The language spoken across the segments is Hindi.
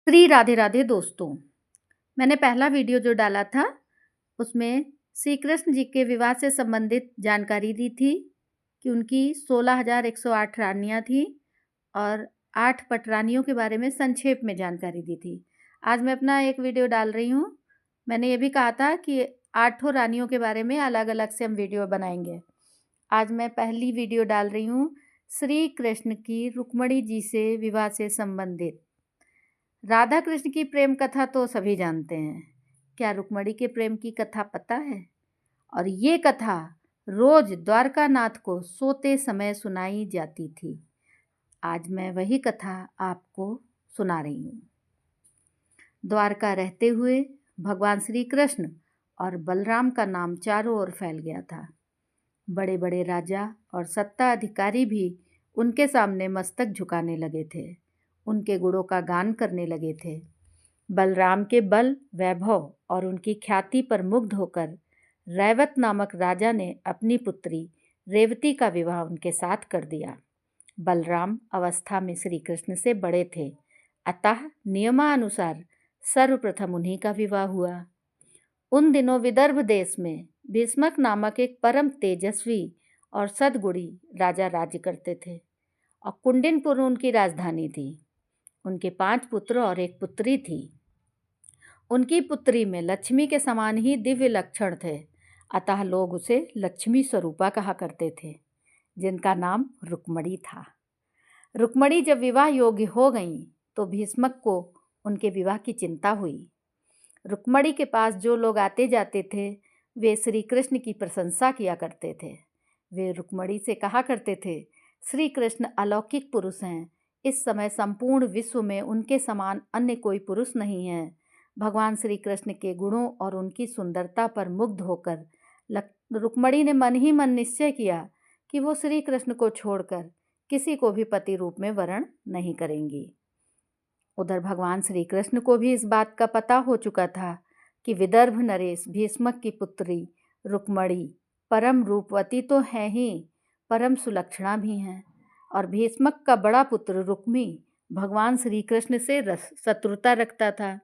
श्री राधे राधे दोस्तों। मैंने पहला वीडियो जो डाला था उसमें श्री कृष्ण जी के विवाह से संबंधित जानकारी दी थी कि उनकी 16,108 रानियाँ थी और 8 पटरानियों के बारे में संक्षेप में जानकारी दी थी। आज मैं अपना एक वीडियो डाल रही हूँ। मैंने ये भी कहा था कि 8 रानियों के बारे में अलग अलग से हम वीडियो बनाएंगे। आज मैं पहली वीडियो डाल रही हूँ श्री कृष्ण की रुक्मणी जी से विवाह से संबंधित। राधा कृष्ण की प्रेम कथा तो सभी जानते हैं। क्या रुक्मणी के प्रेम की कथा पता है? और ये कथा रोज द्वारकानाथ को सोते समय सुनाई जाती थी। आज मैं वही कथा आपको सुना रही हूँ। द्वारका रहते हुए भगवान श्री कृष्ण और बलराम का नाम चारों ओर फैल गया था। बड़े बड़े राजा और सत्ता अधिकारी भी उनके सामने मस्तक झुकाने लगे थे, उनके गुणों का गान करने लगे थे। बलराम के बल, वैभव और उनकी ख्याति पर मुग्ध होकर रैवत नामक राजा ने अपनी पुत्री रेवती का विवाह उनके साथ कर दिया। बलराम अवस्था में श्री कृष्ण से बड़े थे, अतः नियमानुसार सर्वप्रथम उन्हीं का विवाह हुआ। उन दिनों विदर्भ देश में भीष्मक नामक एक परम तेजस्वी और सद्गुणी राजा राज्य करते थे और कुंडिनपुर उनकी राजधानी थी। उनके 5 पुत्र और एक पुत्री थी। उनकी पुत्री में लक्ष्मी के समान ही दिव्य लक्षण थे, अतः लोग उसे लक्ष्मी स्वरूपा कहा करते थे, जिनका नाम रुक्मणी था। रुक्मणी जब विवाह योग्य हो गईं तो भीष्मक को उनके विवाह की चिंता हुई। रुक्मणी के पास जो लोग आते जाते थे वे श्री कृष्ण की प्रशंसा किया करते थे। वे रुक्मणी से कहा करते थे, श्री कृष्ण अलौकिक पुरुष हैं। इस समय संपूर्ण विश्व में उनके समान अन्य कोई पुरुष नहीं है। भगवान श्री कृष्ण के गुणों और उनकी सुंदरता पर मुग्ध होकर रुक्मणी ने मन ही मन निश्चय किया कि वो श्री कृष्ण को छोड़कर किसी को भी पति रूप में वरण नहीं करेंगी। उधर भगवान श्री कृष्ण को भी इस बात का पता हो चुका था कि विदर्भ नरेश भीष्मक की पुत्री रुक्मणी परम रूपवती तो है ही, परम सुलक्षणा भी हैं और भीष्मक का बड़ा पुत्र रुक्मी भगवान श्री कृष्ण से शत्रुता रखता था।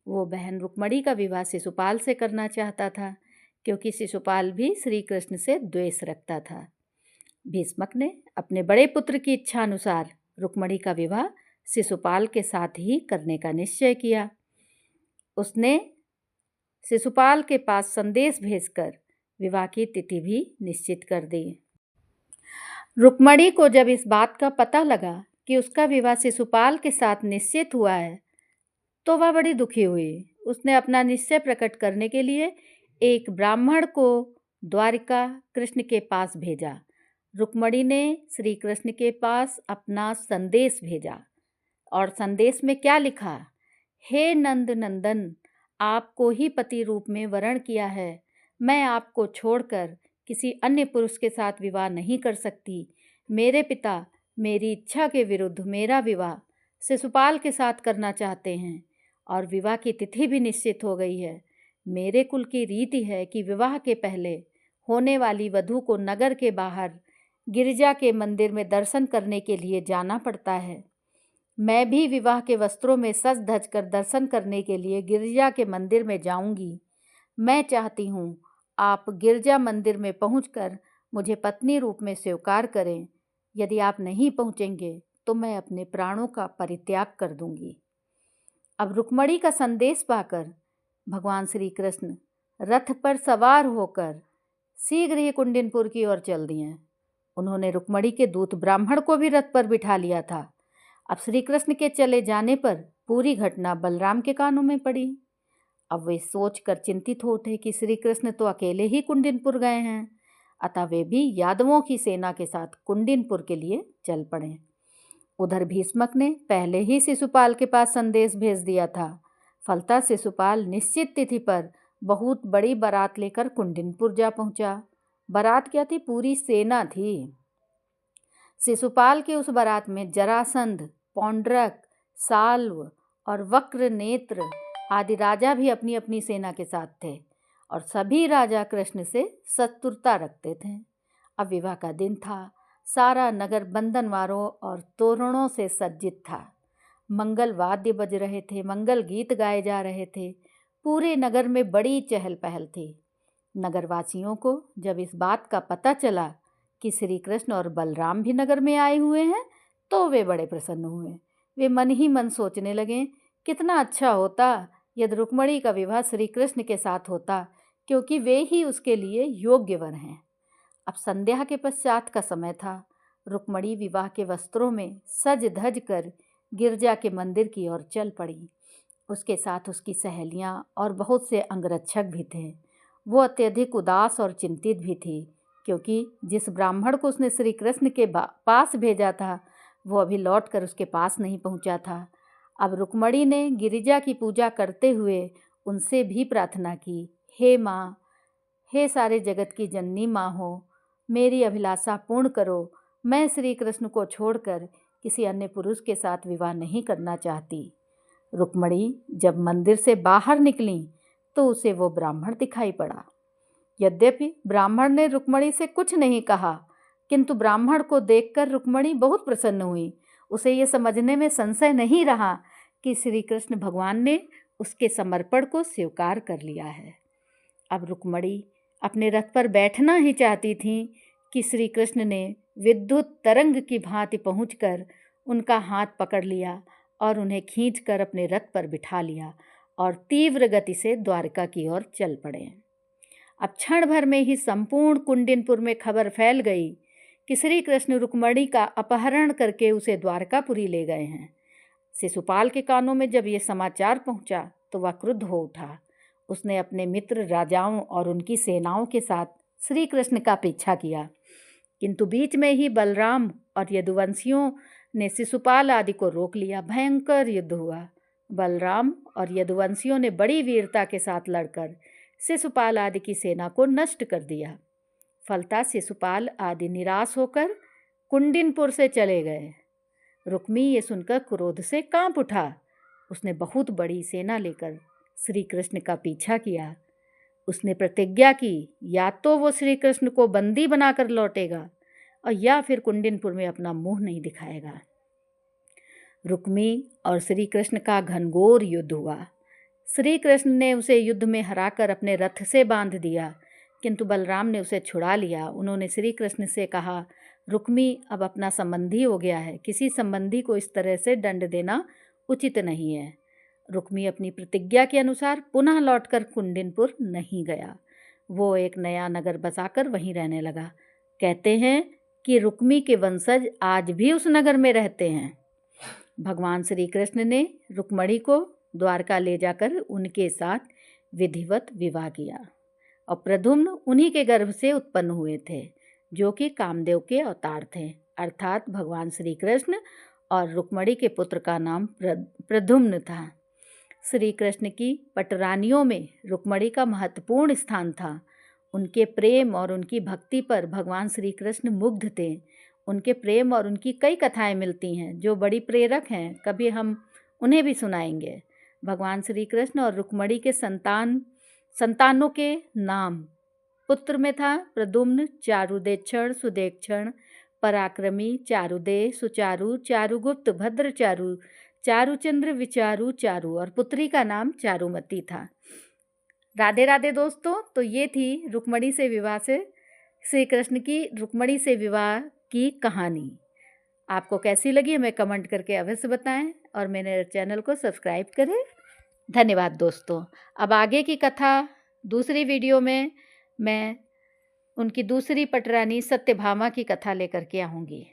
वो बहन रुक्मणी का विवाह शिशुपाल से करना चाहता था, क्योंकि शिशुपाल भी श्री कृष्ण से द्वेष रखता था। भीष्मक ने अपने बड़े पुत्र की इच्छा अनुसार रुक्मणी का विवाह शिशुपाल के साथ ही करने का निश्चय किया। उसने शिशुपाल के पास संदेश भेजकर विवाह की तिथि भी निश्चित कर दी। रुक्मणी को जब इस बात का पता लगा कि उसका विवाह शिशुपाल के साथ निश्चित हुआ है तो वह बड़ी दुखी हुई। उसने अपना निश्चय प्रकट करने के लिए एक ब्राह्मण को द्वारिका कृष्ण के पास भेजा। रुक्मणी ने श्री कृष्ण के पास अपना संदेश भेजा और संदेश में क्या लिखा? हे नंद नंदन, आपको ही पति रूप में वरण किया है। मैं आपको छोड़कर किसी अन्य पुरुष के साथ विवाह नहीं कर सकती। मेरे पिता मेरी इच्छा के विरुद्ध मेरा विवाह शिशुपाल के साथ करना चाहते हैं और विवाह की तिथि भी निश्चित हो गई है। मेरे कुल की रीति है कि विवाह के पहले होने वाली वधू को नगर के बाहर गिरिजा के मंदिर में दर्शन करने के लिए जाना पड़ता है। मैं भी विवाह के वस्त्रों में सज धज कर दर्शन करने के लिए गिरिजा के मंदिर में जाऊंगी। मैं चाहती हूँ आप गिरजा मंदिर में पहुंचकर मुझे पत्नी रूप में स्वीकार करें। यदि आप नहीं पहुंचेंगे तो मैं अपने प्राणों का परित्याग कर दूंगी। अब रुक्मणी का संदेश पाकर भगवान श्री कृष्ण रथ पर सवार होकर शीघ्र ही कुंडिनपुर की ओर चल दिए। उन्होंने रुक्मणी के दूत ब्राह्मण को भी रथ पर बिठा लिया था। अब श्री कृष्ण के चले जाने पर पूरी घटना बलराम के कानों में पड़ी। अब वे सोचकर चिंतित हो उठे कि श्री कृष्ण तो अकेले ही कुंडिनपुर गए हैं, अतः वे भी यादवों की सेना के साथ कुंडिनपुर के लिए चल पड़े। उधर भीष्मक ने पहले ही शिशुपाल के पास संदेश भेज दिया था। फलतः शिशुपाल निश्चित तिथि पर बहुत बड़ी बारात लेकर कुंडिनपुर जा पहुंचा। बारात क्या थी? पूरी सेना थी। शिशुपाल के उस बारात में जरासंध, पौंड्रक, साल्व और वक्र नेत्र आदि राजा भी अपनी अपनी सेना के साथ थे और सभी राजा कृष्ण से शत्रुता रखते थे। अब विवाह का दिन था। सारा नगर बंधनवारों और तोरणों से सज्जित था। मंगल वाद्य बज रहे थे, मंगल गीत गाए जा रहे थे। पूरे नगर में बड़ी चहल पहल थी। नगरवासियों को जब इस बात का पता चला कि श्री कृष्ण और बलराम भी नगर में आए हुए हैं तो वे बड़े प्रसन्न हुए। वे मन ही मन सोचने लगे, कितना अच्छा होता यदि रुक्मिणी का विवाह श्री कृष्ण के साथ होता, क्योंकि वे ही उसके लिए योग्य वर हैं। अब संध्या के पश्चात का समय था। रुक्मिणी विवाह के वस्त्रों में सज धज कर गिरजा के मंदिर की ओर चल पड़ी। उसके साथ उसकी सहेलियां और बहुत से अंगरक्षक भी थे। वो अत्यधिक उदास और चिंतित भी थी, क्योंकि जिस ब्राह्मण को उसने श्री कृष्ण के पास भेजा था वो अभी लौटकर उसके पास नहीं पहुंचा था। अब रुक्मिणी ने गिरिजा की पूजा करते हुए उनसे भी प्रार्थना की, हे माँ, हे सारे जगत की जननी माँ हो, मेरी अभिलाषा पूर्ण करो। मैं श्री कृष्ण को छोड़कर किसी अन्य पुरुष के साथ विवाह नहीं करना चाहती। रुक्मिणी जब मंदिर से बाहर निकली तो उसे वो ब्राह्मण दिखाई पड़ा। यद्यपि ब्राह्मण ने रुक्मिणी से कुछ नहीं कहा, किंतु ब्राह्मण को देखकर रुक्मिणी बहुत प्रसन्न हुई। उसे ये समझने में संशय नहीं रहा कि श्री कृष्ण भगवान ने उसके समर्पण को स्वीकार कर लिया है। अब रुक्मिणी अपने रथ पर बैठना ही चाहती थी कि श्री कृष्ण ने विद्युत तरंग की भांति पहुंचकर उनका हाथ पकड़ लिया और उन्हें खींचकर अपने रथ पर बिठा लिया और तीव्र गति से द्वारका की ओर चल पड़े। अब क्षण भर में ही संपूर्ण कुंडिनपुर में खबर फैल गई कि श्री कृष्ण रुक्मिणी का अपहरण करके उसे द्वारकापुरी ले गए हैं। शिशुपाल के कानों में जब ये समाचार पहुंचा तो वह क्रुद्ध हो उठा। उसने अपने मित्र राजाओं और उनकी सेनाओं के साथ श्री कृष्ण का पीछा किया, किंतु बीच में ही बलराम और यदुवंशियों ने शिशुपाल आदि को रोक लिया। भयंकर युद्ध हुआ। बलराम और यदुवंशियों ने बड़ी वीरता के साथ लड़कर शिशुपाल आदि की सेना को नष्ट कर दिया। फलतः शिशुपाल आदि निराश होकर कुंडिनपुर से चले गए। रुक्मी ये सुनकर क्रोध से कांप उठा। उसने बहुत बड़ी सेना लेकर श्री कृष्ण का पीछा किया। उसने प्रतिज्ञा की, या तो वो श्री कृष्ण को बंदी बनाकर लौटेगा और या फिर कुंडिनपुर में अपना मुंह नहीं दिखाएगा। रुक्मी और श्री कृष्ण का घनघोर युद्ध हुआ। श्री कृष्ण ने उसे युद्ध में हराकर अपने रथ से बांध दिया, किंतु बलराम ने उसे छुड़ा लिया। उन्होंने श्री कृष्ण से कहा, रुक्मी अब अपना संबंधी हो गया है, किसी संबंधी को इस तरह से दंड देना उचित नहीं है। रुक्मी अपनी प्रतिज्ञा के अनुसार पुनः लौटकर कुंडिनपुर नहीं गया। वो एक नया नगर बसाकर वहीं रहने लगा। कहते हैं कि रुक्मी के वंशज आज भी उस नगर में रहते हैं। भगवान श्री कृष्ण ने रुक्मिणी को द्वारका ले जाकर उनके साथ विधिवत विवाह किया और प्रद्युम्न उन्हीं के गर्भ से उत्पन्न हुए थे, जो कि कामदेव के अवतार थे। अर्थात भगवान श्री कृष्ण और रुक्मिणी के पुत्र का नाम प्रद्युम्न था। श्री कृष्ण की पटरानियों में रुक्मिणी का महत्वपूर्ण स्थान था। उनके प्रेम और उनकी भक्ति पर भगवान श्री कृष्ण मुग्ध थे। उनके प्रेम और उनकी कई कथाएं मिलती हैं जो बड़ी प्रेरक हैं। कभी हम उन्हें भी सुनाएंगे। भगवान श्री कृष्ण और रुक्मिणी के संतानों के नाम पुत्र में था प्रद्युम्न, चारुदेक्षण, सुदेक्षण, पराक्रमी, चारुदेय, सुचारु, चारुगुप्त, भद्रचारु, चारुचंद्र, विचारु, चारु और पुत्री का नाम चारुमती था। राधे राधे दोस्तों। तो ये थी रुक्मिणी से विवाह से श्री कृष्ण की रुक्मिणी से विवाह की कहानी। आपको कैसी लगी हमें कमेंट करके अवश्य बताएं और मेरे चैनल को सब्सक्राइब करें। धन्यवाद दोस्तों। अब आगे की कथा दूसरी वीडियो में मैं उनकी दूसरी पटरानी सत्यभामा की कथा लेकर के आऊँगी।